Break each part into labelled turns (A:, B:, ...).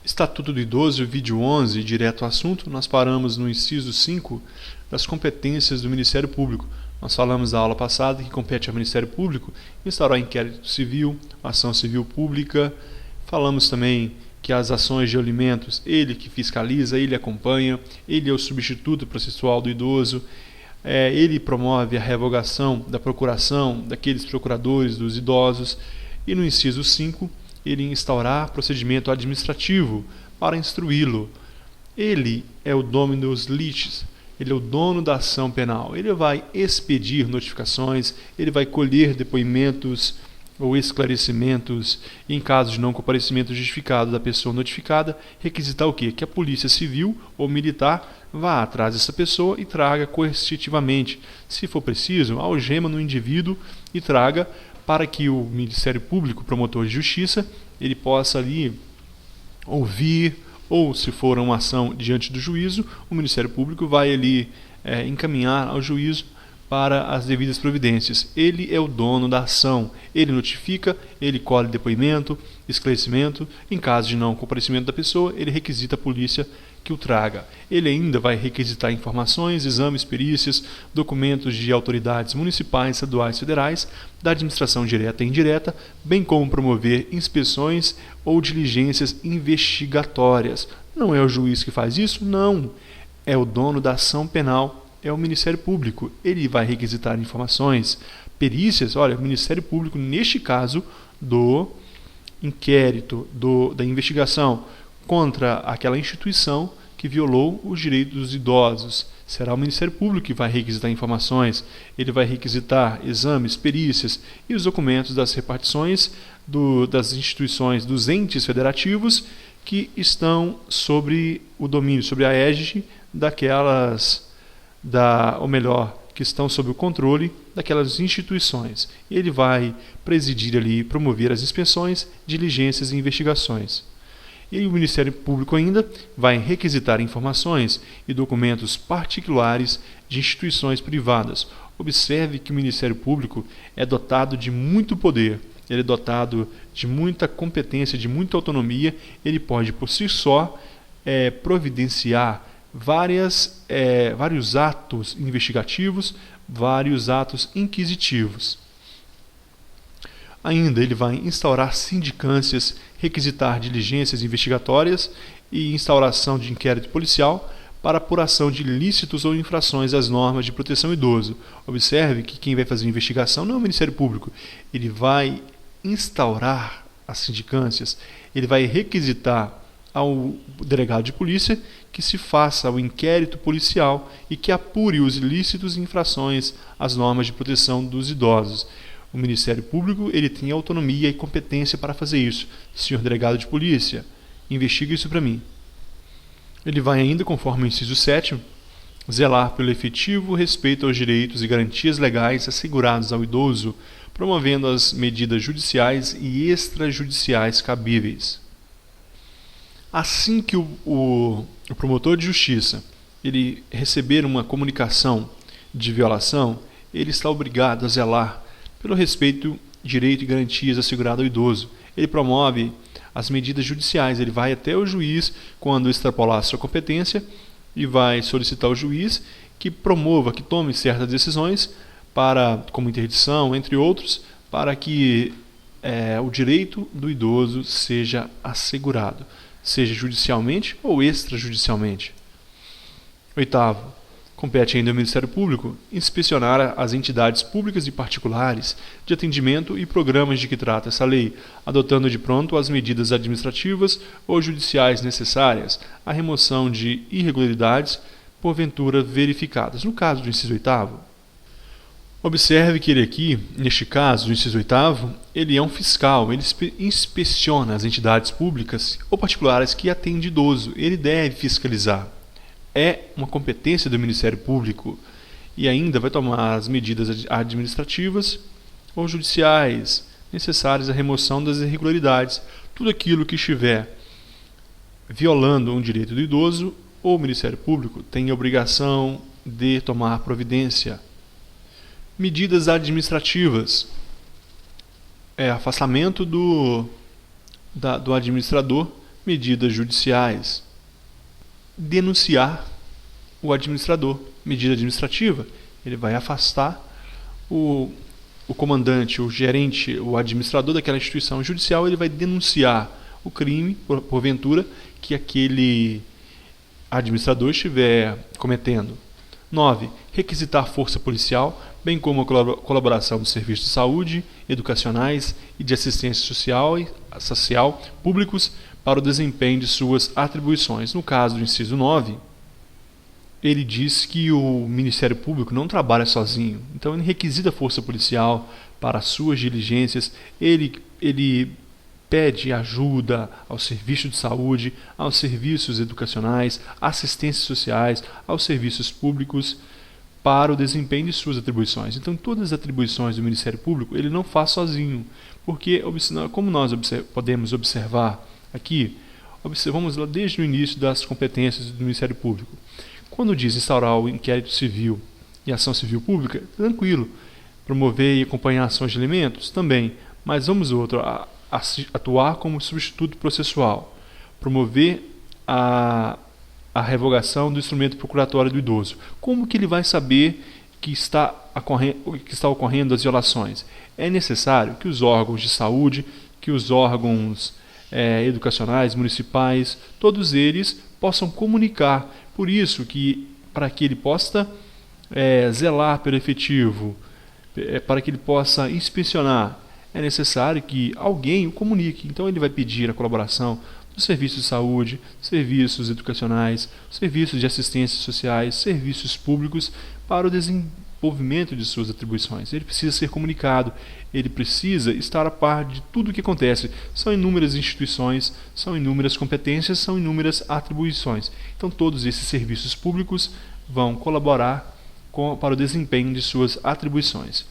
A: Estatuto do Idoso, vídeo 11, direto ao assunto, nós paramos no inciso 5 das competências do Ministério Público. Nós falamos na aula passada que compete ao Ministério Público instaurar inquérito civil, ação civil pública. Falamos também que as ações de alimentos, ele que fiscaliza, ele acompanha, ele é o substituto processual do idoso, ele promove a revogação da procuração daqueles procuradores dos idosos. E no inciso 5, ele instaurar procedimento administrativo para instruí-lo. Ele é o dominus litis, ele é o dono da ação penal. Ele vai expedir notificações, ele vai colher depoimentos ou esclarecimentos, e em caso de não comparecimento justificado da pessoa notificada, requisitar o quê? Que a polícia civil ou militar vá atrás dessa pessoa e traga coercitivamente, se for preciso, algema no indivíduo e traga para que o Ministério Público, promotor de justiça, ele possa ali ouvir, ou se for uma ação diante do juízo, o Ministério Público vai ali encaminhar ao juízo para as devidas providências. Ele é o dono da ação, ele notifica, ele colhe depoimento, esclarecimento. Em caso de não comparecimento da pessoa, ele requisita a polícia que o traga. Ele ainda vai requisitar informações, exames, perícias, documentos de autoridades municipais, estaduais, federais, da administração direta e indireta, bem como promover inspeções ou diligências investigatórias. Não é o juiz que faz isso? Não. É o dono da ação penal, é o Ministério Público. Ele vai requisitar informações, perícias. Olha, o Ministério Público, neste caso do inquérito, da investigação contra aquela instituição que violou os direitos dos idosos, será o Ministério Público que vai requisitar informações. Ele vai requisitar exames, perícias e os documentos das repartições das instituições, dos entes federativos que estão sobre o domínio, sobre a égide que estão sob o controle daquelas instituições. Ele vai presidir ali, promover as inspeções, diligências e investigações. E o Ministério Público ainda vai requisitar informações e documentos particulares de instituições privadas. Observe que o Ministério Público é dotado de muito poder, ele é dotado de muita competência, de muita autonomia. Ele pode, por si só, providenciar vários atos investigativos, vários atos inquisitivos. Ainda ele vai instaurar sindicâncias, requisitar diligências investigatórias e instauração de inquérito policial para apuração de ilícitos ou infrações às normas de proteção ao idoso. Observe que quem vai fazer a investigação não é o Ministério Público. Ele vai instaurar as sindicâncias, ele vai requisitar ao delegado de polícia que se faça o inquérito policial e que apure os ilícitos e infrações às normas de proteção dos idosos. O Ministério Público ele tem autonomia e competência para fazer isso. Senhor delegado de polícia, investiga isso para mim. Ele vai ainda, conforme o inciso 7, zelar pelo efetivo respeito aos direitos e garantias legais assegurados ao idoso, promovendo as medidas judiciais e extrajudiciais cabíveis. Assim que o promotor de justiça ele receber uma comunicação de violação, ele está obrigado a zelar pelo respeito, direito e garantias assegurado ao idoso. Ele promove as medidas judiciais, ele vai até o juiz quando extrapolar a sua competência e vai solicitar ao juiz que promova, que tome certas decisões como interdição, entre outros, para que o direito do idoso seja assegurado, seja judicialmente ou extrajudicialmente. 8º, compete ainda ao Ministério Público inspecionar as entidades públicas e particulares de atendimento e programas de que trata essa lei, adotando de pronto as medidas administrativas ou judiciais necessárias à remoção de irregularidades porventura verificadas. No caso do inciso 8º, observe que ele aqui, neste caso do inciso 8º, ele é um fiscal, ele inspeciona as entidades públicas ou particulares que atendem idoso, ele deve fiscalizar. É uma competência do Ministério Público e ainda vai tomar as medidas administrativas ou judiciais necessárias à remoção das irregularidades. Tudo aquilo que estiver violando um direito do idoso, o Ministério Público tem a obrigação de tomar providência. Medidas administrativas. Afastamento do administrador medidas judiciais. Denunciar o administrador. Medida administrativa. Ele vai afastar o comandante, o gerente, o administrador daquela instituição judicial. Ele vai denunciar o crime, porventura, que aquele administrador estiver cometendo. 9. Requisitar força policial, bem como a colaboração dos serviços de saúde, educacionais e de assistência social públicos para o desempenho de suas atribuições. No caso do inciso 9, ele diz que o Ministério Público não trabalha sozinho, então ele requisita a força policial para suas diligências, ele pede ajuda ao serviço de saúde, aos serviços educacionais, assistências sociais, aos serviços públicos para o desempenho de suas atribuições. Então, todas as atribuições do Ministério Público ele não faz sozinho, porque, como nós podemos observar aqui, observamos lá desde o início das competências do Ministério Público. Quando diz instaurar o inquérito civil e ação civil pública, tranquilo. Promover e acompanhar ações de alimentos, também. Mas vamos outro, atuar como substituto processual, promover a revogação do instrumento procuratório do idoso. Como que ele vai saber que está ocorrendo as violações? É necessário que os órgãos de saúde, que os órgãos educacionais, municipais, todos eles possam comunicar. Por isso que, para que ele possa zelar pelo efetivo, para que ele possa inspecionar, é necessário que alguém o comunique. Então ele vai pedir a colaboração dos serviços de saúde, serviços educacionais, serviços de assistência sociais, serviços públicos para o desenvolvimento de suas atribuições. Ele precisa ser comunicado, ele precisa estar a par de tudo o que acontece. São inúmeras instituições, são inúmeras competências, são inúmeras atribuições. Então todos esses serviços públicos vão colaborar para o desempenho de suas atribuições.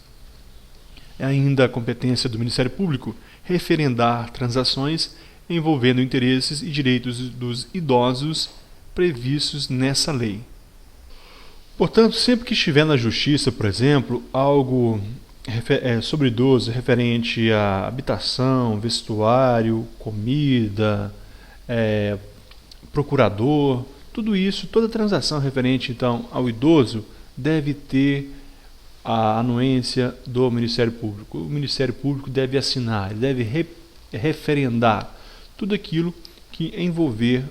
A: É ainda a competência do Ministério Público referendar transações envolvendo interesses e direitos dos idosos previstos nessa lei. Portanto, sempre que estiver na Justiça, por exemplo, algo sobre idoso referente à habitação, vestuário, comida, procurador, tudo isso, toda transação referente então ao idoso deve ter a anuência do Ministério Público. O Ministério Público deve assinar, ele deve referendar tudo aquilo que envolver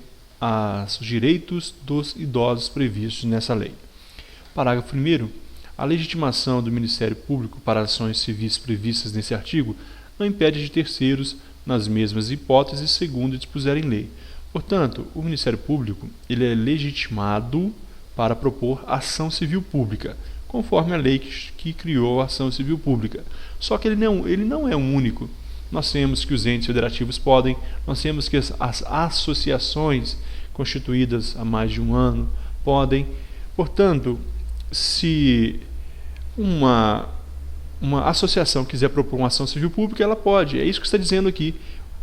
A: os direitos dos idosos previstos nessa lei. Parágrafo 1º. A legitimação do Ministério Público para ações civis previstas nesse artigo não impede de terceiros nas mesmas hipóteses segundo dispuser em lei. Portanto, o Ministério Público ele é legitimado para propor ação civil pública, conforme a lei que criou a ação civil pública. Só que ele não é o único. Nós temos que os entes federativos podem, nós temos que as associações constituídas há mais de um ano podem. Portanto, se uma associação quiser propor uma ação civil pública, ela pode. É isso que está dizendo aqui.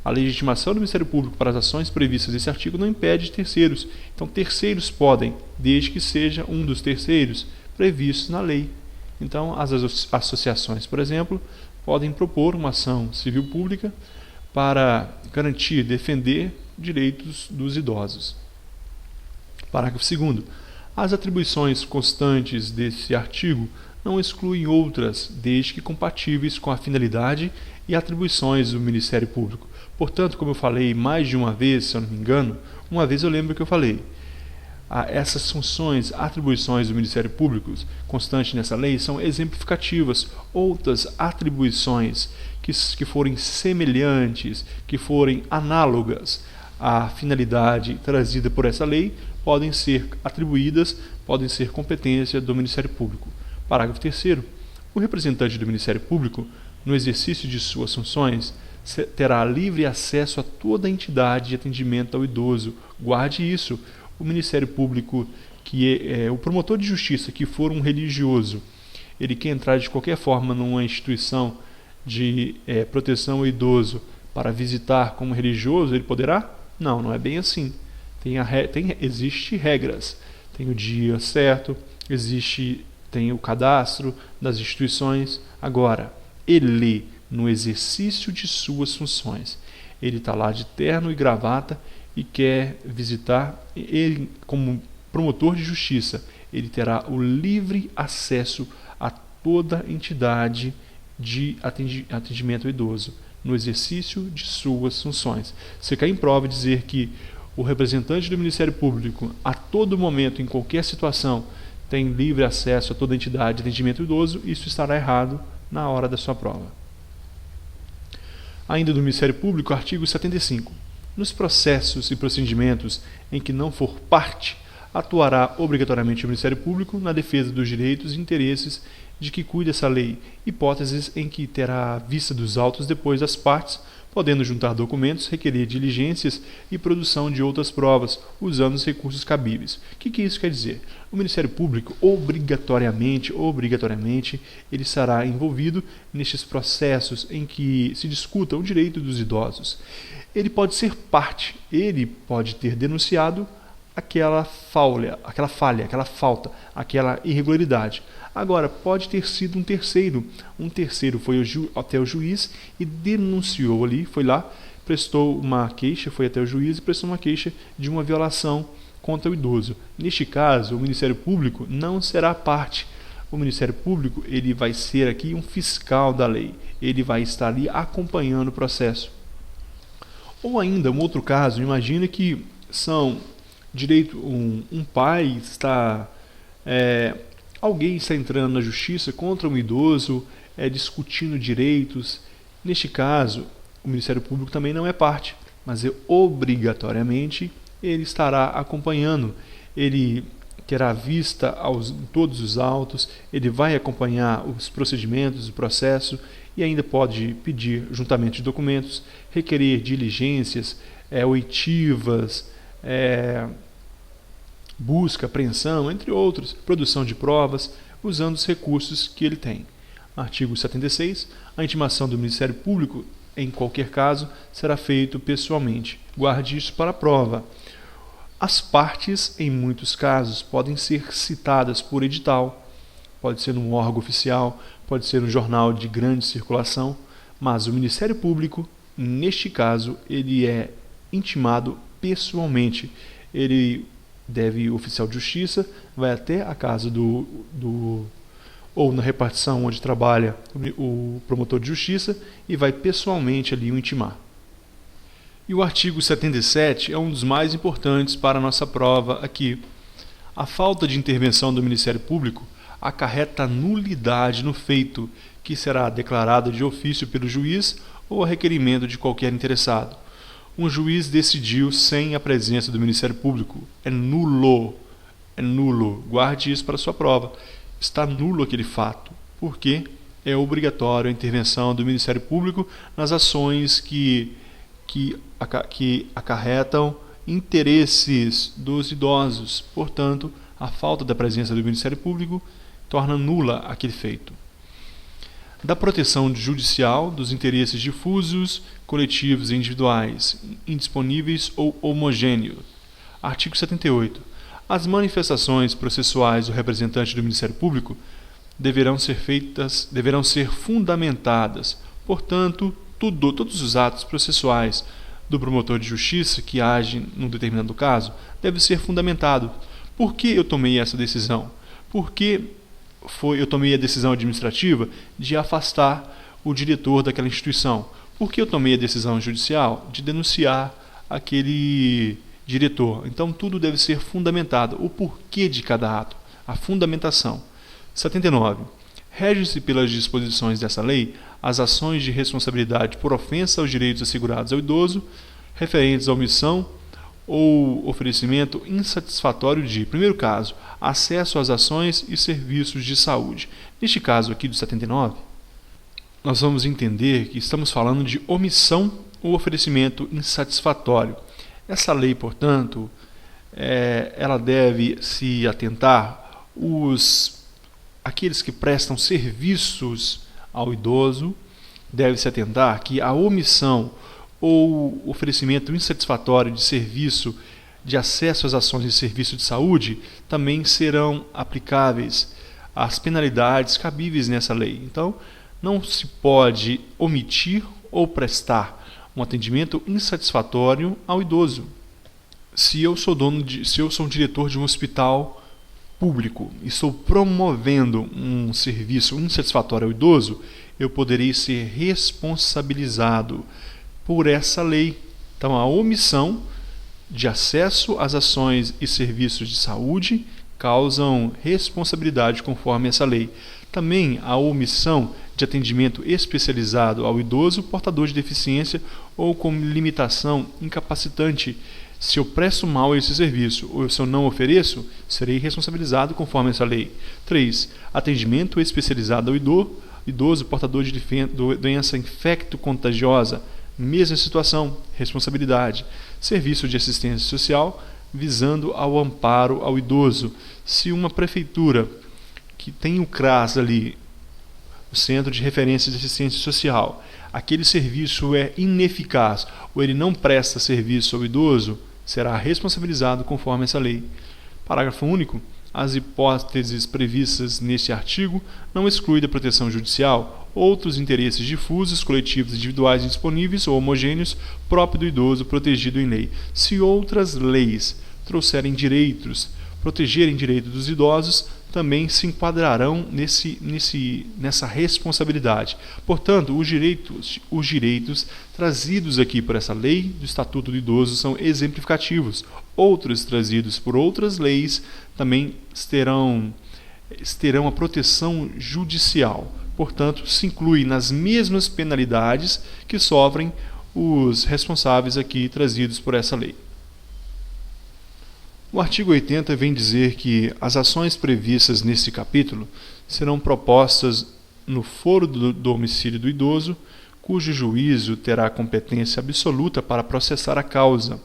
A: A legitimação do Ministério Público para as ações previstas nesse artigo não impede terceiros. Então, terceiros podem, desde que seja um dos terceiros previstos na lei. Então, as associações, por exemplo, podem propor uma ação civil pública para garantir, defender direitos dos idosos. Parágrafo 2º. As atribuições constantes desse artigo não excluem outras, desde que compatíveis com a finalidade e atribuições do Ministério Público. Portanto, como eu falei mais de uma vez, se eu não me engano, uma vez eu lembro que eu falei, essas funções, atribuições do Ministério Público constantes nessa lei são exemplificativas. Outras atribuições que forem semelhantes, que forem análogas à finalidade trazida por essa lei, podem ser atribuídas, podem ser competência do Ministério Público. Parágrafo 3º. O representante do Ministério Público, no exercício de suas funções, terá livre acesso a toda a entidade de atendimento ao idoso. Guarde isso. O Ministério Público, que o promotor de justiça que for um religioso, ele quer entrar de qualquer forma numa instituição de proteção ao idoso para visitar como religioso, ele poderá? Não, não é bem assim. Existem regras. Tem o dia certo, tem o cadastro das instituições. Agora, ele, no exercício de suas funções, ele está lá de terno e gravata, e quer visitar, ele, como promotor de justiça, ele terá o livre acesso a toda entidade de atendimento ao idoso, no exercício de suas funções. Se cair em prova dizer que o representante do Ministério Público, a todo momento, em qualquer situação, tem livre acesso a toda entidade de atendimento ao idoso, isso estará errado na hora da sua prova. Ainda do Ministério Público, artigo 75. Nos processos e procedimentos em que não for parte, atuará obrigatoriamente o Ministério Público na defesa dos direitos e interesses de que cuida essa lei, hipóteses em que terá vista dos autos depois das partes, podendo juntar documentos, requerer diligências e produção de outras provas, usando os recursos cabíveis. O que isso quer dizer? O Ministério Público, obrigatoriamente, ele estará envolvido nestes processos em que se discuta o direito dos idosos. Ele pode ser parte, ele pode ter denunciado aquela falha, aquela irregularidade. Agora, pode ter sido um terceiro foi até o juiz e denunciou ali, foi lá, prestou uma queixa, foi até o juiz e prestou uma queixa de uma violação contra o idoso. Neste caso, o Ministério Público não será parte. O Ministério Público, ele vai ser aqui um fiscal da lei, ele vai estar ali acompanhando o processo. Ou ainda, um outro caso, imagina que são um pai está... alguém está entrando na justiça contra um idoso, discutindo direitos. Neste caso, o Ministério Público também não é parte, mas obrigatoriamente ele estará acompanhando. Ele terá vista em todos os autos, ele vai acompanhar os procedimentos, o processo e ainda pode pedir juntamento de documentos, requerer diligências, oitivas, busca, apreensão, entre outros, produção de provas, usando os recursos que ele tem. Artigo 76. A intimação do Ministério Público, em qualquer caso, será feita pessoalmente. Guarde isso para a prova. As partes, em muitos casos, podem ser citadas por edital, pode ser num órgão oficial, pode ser um jornal de grande circulação, mas o Ministério Público, neste caso, ele é intimado pessoalmente. O oficial de justiça vai até a casa ou na repartição onde trabalha o promotor de justiça e vai pessoalmente ali o intimar. E o artigo 77 é um dos mais importantes para a nossa prova aqui. A falta de intervenção do Ministério Público acarreta nulidade no feito, que será declarado de ofício pelo juiz ou a requerimento de qualquer interessado. Um juiz decidiu sem a presença do Ministério Público. É nulo. Guarde isso para a sua prova. Está nulo aquele fato, porque é obrigatório a intervenção do Ministério Público nas ações que acarretam interesses dos idosos. Portanto, a falta da presença do Ministério Público torna nula aquele feito. Da proteção judicial dos interesses difusos, coletivos e individuais, indisponíveis ou homogêneos. Artigo 78. As manifestações processuais do representante do Ministério Público deverão ser fundamentadas. Portanto, todos os atos processuais do promotor de justiça que age num determinado caso deve ser fundamentado. Por que eu tomei essa decisão? Porque eu tomei a decisão administrativa de afastar o diretor daquela instituição. Por que eu tomei a decisão judicial de denunciar aquele diretor? Então, tudo deve ser fundamentado. O porquê de cada ato, a fundamentação. 79. Rege-se pelas disposições dessa lei as ações de responsabilidade por ofensa aos direitos assegurados ao idoso, referentes à omissão ou oferecimento insatisfatório de, primeiro caso, acesso às ações e serviços de saúde. Neste caso aqui do 79, nós vamos entender que estamos falando de omissão ou oferecimento insatisfatório. Essa lei, portanto, ela deve se atentar aqueles que prestam serviços ao idoso, deve se atentar que a omissão ou oferecimento insatisfatório de serviço de acesso às ações de serviço de saúde também serão aplicáveis às penalidades cabíveis nessa lei. Então, não se pode omitir ou prestar um atendimento insatisfatório ao idoso. Se eu sou um diretor de um hospital público e estou promovendo um serviço insatisfatório ao idoso, eu poderei ser responsabilizado por essa lei. Então, a omissão de acesso às ações e serviços de saúde causam responsabilidade conforme essa lei. Também a omissão de atendimento especializado ao idoso portador de deficiência ou com limitação incapacitante. Se eu presto mal esse serviço ou se eu não ofereço, serei responsabilizado conforme essa lei. 3. Atendimento especializado ao idoso portador de doença infecto-contagiosa. Mesma situação, responsabilidade. Serviço de assistência social visando ao amparo ao idoso. Se uma prefeitura que tem o CRAS ali, o Centro de Referência de Assistência Social, aquele serviço é ineficaz ou ele não presta serviço ao idoso, será responsabilizado conforme essa lei. Parágrafo único. As hipóteses previstas neste artigo não excluem da proteção judicial outros interesses difusos, coletivos, individuais, indisponíveis ou homogêneos próprios do idoso protegido em lei. Se outras leis trouxerem direitos, protegerem direitos dos idosos, também se enquadrarão nessa responsabilidade. Portanto, os direitos trazidos aqui por essa lei do Estatuto do Idoso são exemplificativos. Outros trazidos por outras leis também terão a proteção judicial. Portanto, se inclui nas mesmas penalidades que sofrem os responsáveis aqui trazidos por essa lei. O artigo 80 vem dizer que as ações previstas neste capítulo serão propostas no foro do domicílio do idoso, cujo juízo terá competência absoluta para processar a causa,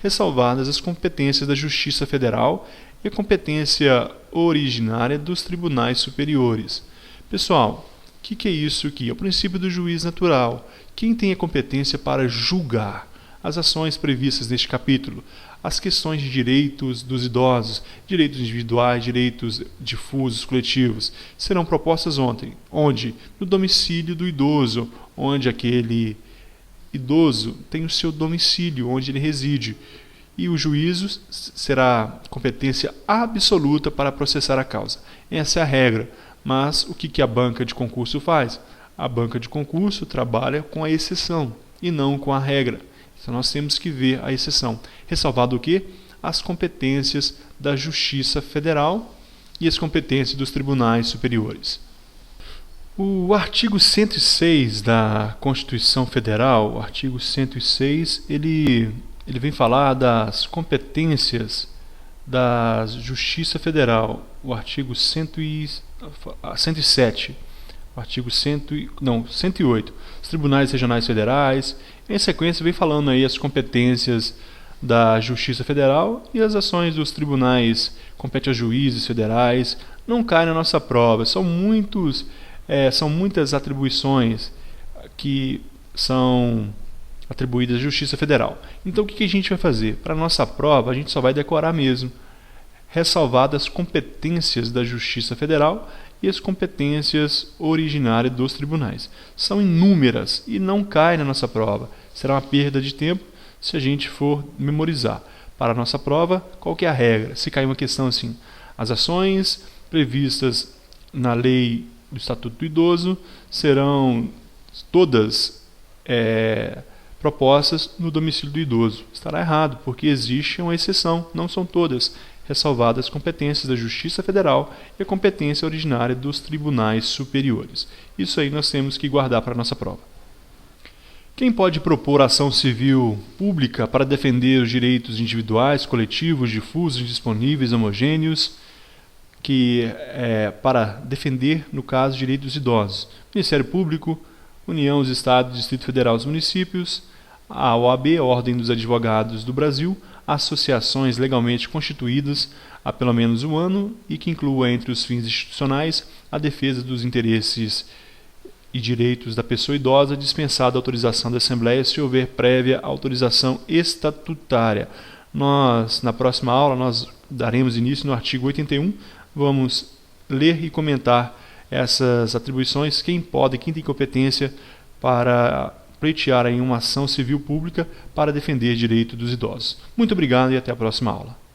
A: ressalvadas as competências da Justiça Federal e a competência originária dos tribunais superiores. Pessoal, o que é isso aqui? É o princípio do juiz natural. Quem tem a competência para julgar as ações previstas neste capítulo? As questões de direitos dos idosos, direitos individuais, direitos difusos, coletivos, serão propostas onde? No domicílio do idoso, onde aquele idoso tem o seu domicílio, onde ele reside. E o juízo será competência absoluta para processar a causa. Essa é a regra. Mas o que a banca de concurso faz? A banca de concurso trabalha com a exceção e não com a regra. Então nós temos que ver a exceção. Ressalvado o quê? As competências da Justiça Federal e as competências dos tribunais superiores. O artigo 106 da Constituição Federal, o artigo 106, ele vem falar das competências da Justiça Federal. O artigo 107. O artigo 108. Os tribunais regionais federais. Em sequência, vem falando aí as competências da Justiça Federal e as ações dos tribunais compete aos juízes federais. Não cai na nossa prova. São muitas atribuições que são atribuídas à Justiça Federal. Então, o que a gente vai fazer? Para a nossa prova, a gente só vai decorar mesmo, ressalvadas as competências da Justiça Federal e as competências originárias dos tribunais. São inúmeras e não caem na nossa prova. Será uma perda de tempo se a gente for memorizar. Para a nossa prova, qual que é a regra? Se cair uma questão assim, as ações previstas na lei do Estatuto do Idoso serão todas propostas no domicílio do idoso. Estará errado, porque existe uma exceção, não são todas, ressalvadas as competências da Justiça Federal e a competência originária dos tribunais superiores. Isso aí nós temos que guardar para a nossa prova. Quem pode propor ação civil pública para defender os direitos individuais, coletivos, difusos, disponíveis, homogêneos, para defender, no caso, os direitos dos idosos? Ministério Público, União, os Estados, Distrito Federal, os municípios, a OAB, a Ordem dos Advogados do Brasil, associações legalmente constituídas há pelo menos um ano e que inclua entre os fins institucionais a defesa dos interesses e direitos da pessoa idosa, dispensada a autorização da Assembleia se houver prévia autorização estatutária. Na próxima aula, nós daremos início no artigo 81, vamos ler e comentar essas atribuições, quem tem competência para pleitear em uma ação civil pública para defender direito dos idosos. Muito obrigado e até a próxima aula.